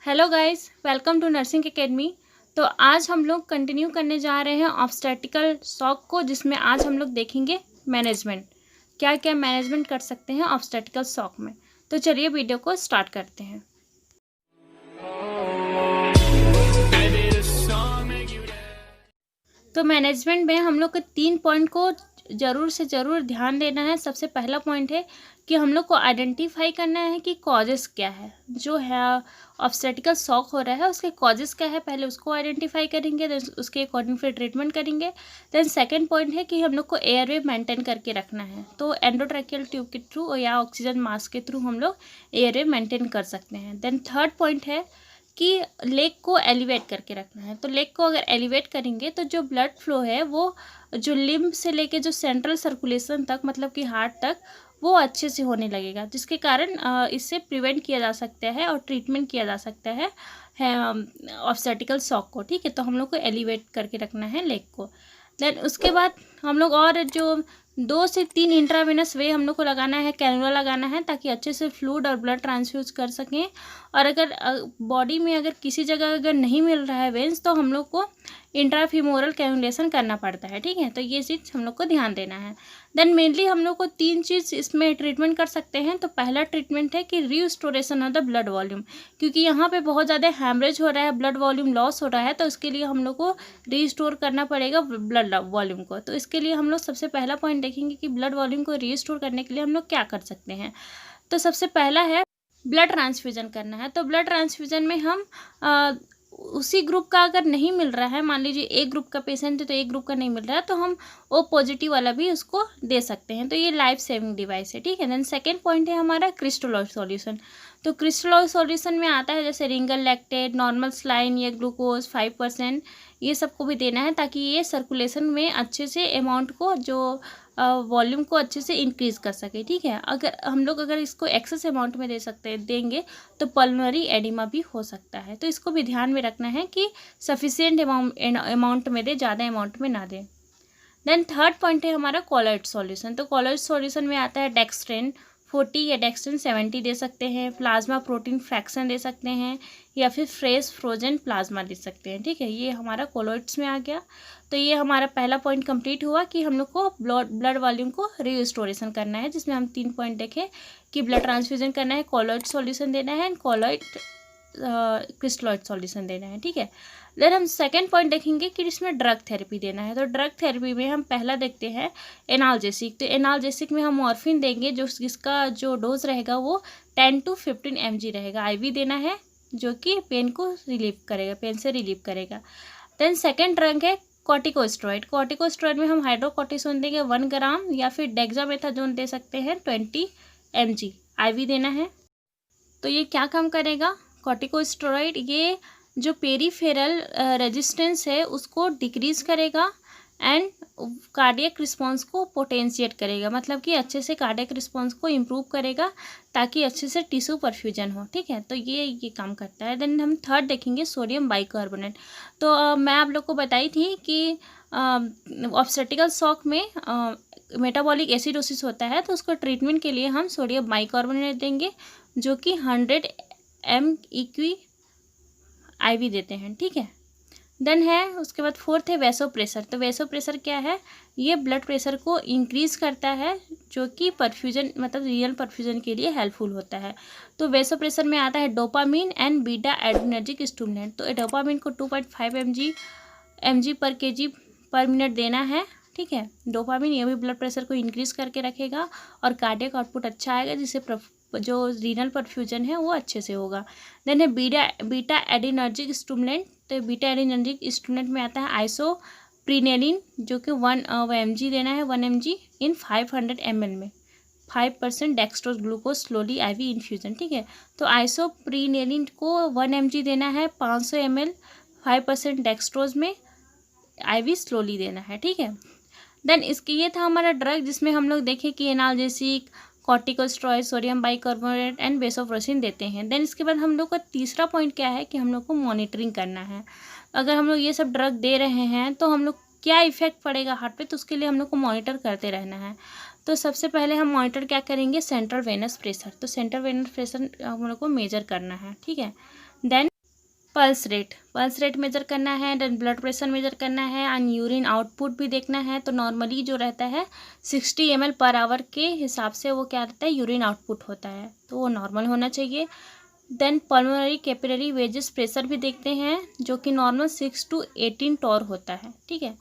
Hello guys, welcome to nursing academy. तो आज हम लोग कंटिन्यू करने जा रहे हैं ऑब्स्टेटिकल शॉक को, जिसमें आज हम लोग देखेंगे मैनेजमेंट, क्या क्या मैनेजमेंट कर सकते हैं ऑब्स्टेटिकल शॉक में। तो चलिए वीडियो को स्टार्ट करते हैं। तो मैनेजमेंट में हम लोग के 3 पॉइंट को ज़रूर से ज़रूर ध्यान देना है। सबसे पहला पॉइंट है कि हम लोग को आइडेंटिफाई करना है कि कॉजेज़ क्या है, जो है ऑब्स्टेटिकल शॉक हो रहा है उसके कॉजेज़ क्या है, पहले उसको आइडेंटिफाई करेंगे, देन उसके अकॉर्डिंग फिर ट्रीटमेंट करेंगे। देन सेकंड पॉइंट है कि हम लोग को एयरवे मेंटेन करके रखना है, तो एंडोट्रैकियल ट्यूब के थ्रू या ऑक्सीजन मास्क के थ्रू हम लोग एयरवे मेंटेन कर सकते हैं। देन थर्ड पॉइंट है कि लेग को एलिवेट करके रखना है। तो लेग को अगर एलिवेट करेंगे तो जो ब्लड फ्लो है वो जो लिम्ब से लेके जो सेंट्रल सर्कुलेशन तक, मतलब कि हार्ट तक, वो अच्छे से होने लगेगा, जिसके कारण इससे प्रिवेंट किया जा सकता है और ट्रीटमेंट किया जा सकता है ऑब्स्टेटिकल शॉक को। ठीक है, तो हम लोग को एलिवेट करके रखना है लेग को। देन उसके बाद हम लोग और जो 2 से 3 इंट्रावेनस वे हम लोग को लगाना है, कैनुला लगाना है, ताकि अच्छे से फ्लूइड और ब्लड ट्रांसफ्यूज कर सकें। और अगर बॉडी में अगर किसी जगह अगर नहीं मिल रहा है वेंस, तो हम लोग को इंट्राफीमोरल कैनुलेशन करना पड़ता है। ठीक है, तो ये चीज़ हम लोग को ध्यान देना है। देन मेनली हम लोग को 3 चीज़ इसमें ट्रीटमेंट कर सकते हैं। तो पहला ट्रीटमेंट है कि restoration of the blood volume, क्योंकि यहाँ पे बहुत ज़्यादा हैमरेज हो रहा है, ब्लड वॉल्यूम लॉस हो रहा है, तो इसके लिए हम लोग को रीस्टोर करना पड़ेगा ब्लड वॉल्यूम को। तो इसके लिए हम लोग सबसे पहला पॉइंट देखेंगे कि ब्लड वॉल्यूम को रीस्टोर करने के लिए हम लोग क्या कर सकते हैं। तो सबसे पहला है ब्लड ट्रांसफ्यूजन करना है। तो ब्लड ट्रांसफ्यूजन में हम उसी ग्रुप का अगर नहीं मिल रहा है, मान लीजिए एक ग्रुप का पेशेंट है तो एक ग्रुप का नहीं मिल रहा है, तो हम ओ पॉजिटिव वाला भी उसको दे सकते हैं। तो ये लाइफ सेविंग डिवाइस है। ठीक है, देन सेकेंड पॉइंट है हमारा क्रिस्टलोइड सॉल्यूशन। तो क्रिस्टलोइड सॉल्यूशन में आता है जैसे रिंगल लैक्टेट, नॉर्मल सलाइन या ग्लूकोज 5%, ये सबको भी देना है, ताकि ये सर्कुलेशन में अच्छे से अमाउंट को, जो वॉल्यूम को अच्छे से इंक्रीज़ कर सके। ठीक है, अगर इसको एक्सेस अमाउंट में देंगे तो पल्मोनरी एडिमा भी हो सकता है। तो इसको भी ध्यान में रखना है कि सफिशिएंट अमाउंट में दे, ज़्यादा अमाउंट में ना दे। देन थर्ड पॉइंट है हमारा कॉलॉइड सॉल्यूशन। तो कॉलॉइड सॉल्यूशन में आता है डेक्सट्रेन 40 या डेक्सट्रेन 70 दे सकते हैं, प्लाज्मा प्रोटीन फ्रैक्शन दे सकते हैं, या फिर फ्रेश फ्रोजन प्लाज्मा दे सकते हैं। ठीक है, ये हमारा कॉलॉइड्स में आ गया। तो ये हमारा पहला पॉइंट कंप्लीट हुआ कि हम लोग को ब्लड वॉल्यूम को रीस्टोरेशन करना है, जिसमें हम 3 पॉइंट देखें कि ब्लड ट्रांसफ्यूजन करना है, कॉलॉइड सॉल्यूशन देना है, एंड कॉलॉइड क्रिस्टलॉइड सॉल्यूशन देना है। ठीक है, देन हम सेकेंड पॉइंट देखेंगे कि इसमें ड्रग थेरेपी देना है। तो ड्रग थेरेपी में हम पहला देखते हैं एनाल्जेसिक। तो एनाल्जेसिक में हम मॉर्फिन देंगे, जो जिसका जो डोज रहेगा वो 10 to 15 mg रहेगा। आईवी देना है, जो कि पेन को रिलीव करेगा, पेन से रिलीव करेगा। देन सेकेंड ड्रग है कॉर्टिकोस्टेरॉइड। कॉर्टिकोस्टेरॉइड में हम हाइड्रोकॉर्टिसोन देंगे 1 ग्राम, या फिर डेक्सामेथासोन दे सकते हैं 20 mg। आईवी देना है। तो ये क्या काम करेगा कॉर्टिकोस्टेरॉइड, ये जो पेरीफेरल रेजिस्टेंस है उसको डिक्रीज़ करेगा एंड कार्डियक रिस्पॉन्स को पोटेंशिएट करेगा, मतलब कि अच्छे से कार्डियक रिस्पॉन्स को इम्प्रूव करेगा, ताकि अच्छे से टिश्यू परफ्यूजन हो। ठीक है, तो ये काम करता है। देन हम थर्ड देखेंगे सोडियम बाइकार्बोनेट। तो मैं आप लोग को बताई थी कि ऑब्स्टेटिकल शॉक में मेटाबॉलिक एसिडोसिस होता है, तो उसको ट्रीटमेंट के लिए हम सोडियम बाइकार्बोनेट देंगे, जो कि 100 mEq IV देते हैं। ठीक है, देन है उसके बाद फोर्थ है वैसोप्रेशर। तो वैसोप्रेशर क्या है, ये ब्लड प्रेशर को इंक्रीज़ करता है, जो कि परफ्यूजन, मतलब रियल परफ्यूजन के लिए हेल्पफुल होता है। तो वैसोप्रेशर में आता है dopamine and beta adrenergic stimulant. तो डोपामिन को 2.5 mg पर kg पर मिनट देना है। ठीक है, डोपामिन ये भी ब्लड प्रेशर को इंक्रीज़ करके रखेगा और कार्डियक आउटपुट अच्छा आएगा, जिससे जो रीनल परफ्यूजन है वो अच्छे से होगा। देन है बीटा एडिनर्जिक स्टिमुलेंट। तो बीटा एडिनर्जिक स्टिमुलेंट में आता है आइसोप्रिनेलिन, जो कि 1 mg देना है, 1 mg इन 500 ml में, 5% dextrose glucose slowly IV infusion. ठीक है, तो आइसोप्रिनेलिन को 1 mg देना है 500 ml, 5% डेक्सट्रोज में, IV स्लोली देना है। ठीक है, देन इसके ये था हमारा ड्रग, जिसमें हम लोग देखें कि analgesic, corticosteroid, sodium bicarbonate and vasopressin देते हैं। देन इसके बाद हम लोग का तीसरा पॉइंट क्या है कि हम लोग को मॉनिटरिंग करना है। अगर हम लोग ये सब ड्रग दे रहे हैं तो हम लोग क्या इफेक्ट पड़ेगा हार्ट पे, तो उसके लिए हम लोग को मॉनिटर करते रहना है। तो सबसे पहले हम मॉनिटर क्या करेंगे, सेंट्रल वेनस प्रेशर। तो सेंट्रल वेनस प्रेशर हम लोग को मेजर करना है। ठीक है, देन पल्स रेट मेजर करना है, देन ब्लड प्रेशर मेजर करना है एंड यूरिन आउटपुट भी देखना है। तो नॉर्मली जो रहता है 60 ml पर आवर के हिसाब से वो क्या रहता है, यूरिन आउटपुट होता है, तो वो नॉर्मल होना चाहिए। Then pulmonary capillary wedges pressure भी देखते हैं, जो कि नॉर्मल 6 to 18 टॉर होता है, ठीक है।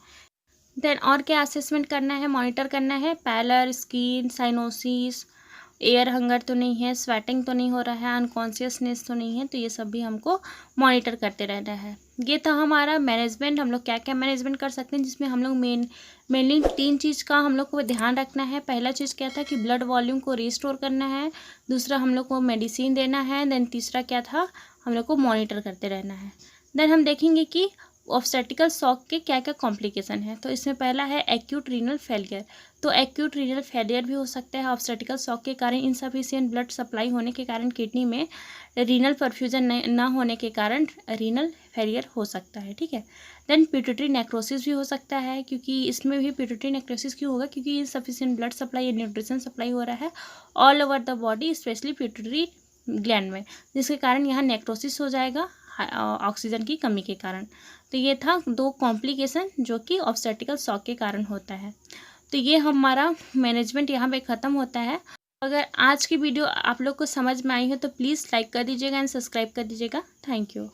देन और क्या असेसमेंट करना है, मॉनिटर करना है, pallor, skin, cyanosis, air hunger तो नहीं है, स्वेटिंग तो नहीं हो रहा है, अनकॉन्शियसनेस तो नहीं है, तो ये सब भी हमको मॉनिटर करते रहना है। ये था हमारा मैनेजमेंट। हम लोग क्या क्या मैनेजमेंट कर सकते हैं, जिसमें हम लोग मेनली 3 चीज़ का हम लोग को ध्यान रखना है। पहला चीज़ क्या था कि ब्लड वॉल्यूम को रिस्टोर करना है, दूसरा हम लोग को मेडिसिन देना है, देन तीसरा क्या था, हम लोग को मॉनिटर करते रहना है। देन हम देखेंगे कि ऑब्स्टेट्रिकल शॉक के क्या क्या कॉम्प्लिकेशन है। तो इसमें पहला है एक्यूट रीनल फेलियर। तो एक्यूट रीनल फेलियर भी हो सकता है ऑब्स्टेट्रिकल शॉक के कारण, इनसफिशिएंट ब्लड सप्लाई होने के कारण, किडनी में रीनल परफ्यूजन न होने के कारण रीनल फेलियर हो सकता है, ठीक है। देन पिट्यूटरी नेक्रोसिस भी हो सकता है, क्योंकि इसमें भी पिट्यूटरी नेक्रोसिस क्यों होगा, क्योंकि इनसफिशिएंट ब्लड सप्लाई या न्यूट्रिशन सप्लाई हो रहा है all over the body, specially pituitary gland में, जिसके कारण यहाँ नेक्रोसिस हो जाएगा ऑक्सीजन की कमी के कारण। तो ये था 2 कॉम्प्लिकेशन जो कि ऑब्स्टेट्रिकल शॉक के कारण होता है। तो ये हमारा मैनेजमेंट यहाँ पे ख़त्म होता है। अगर आज की वीडियो आप लोग को समझ में आई हो तो प्लीज़ लाइक कर दीजिएगा एंड सब्सक्राइब कर दीजिएगा। Thank you.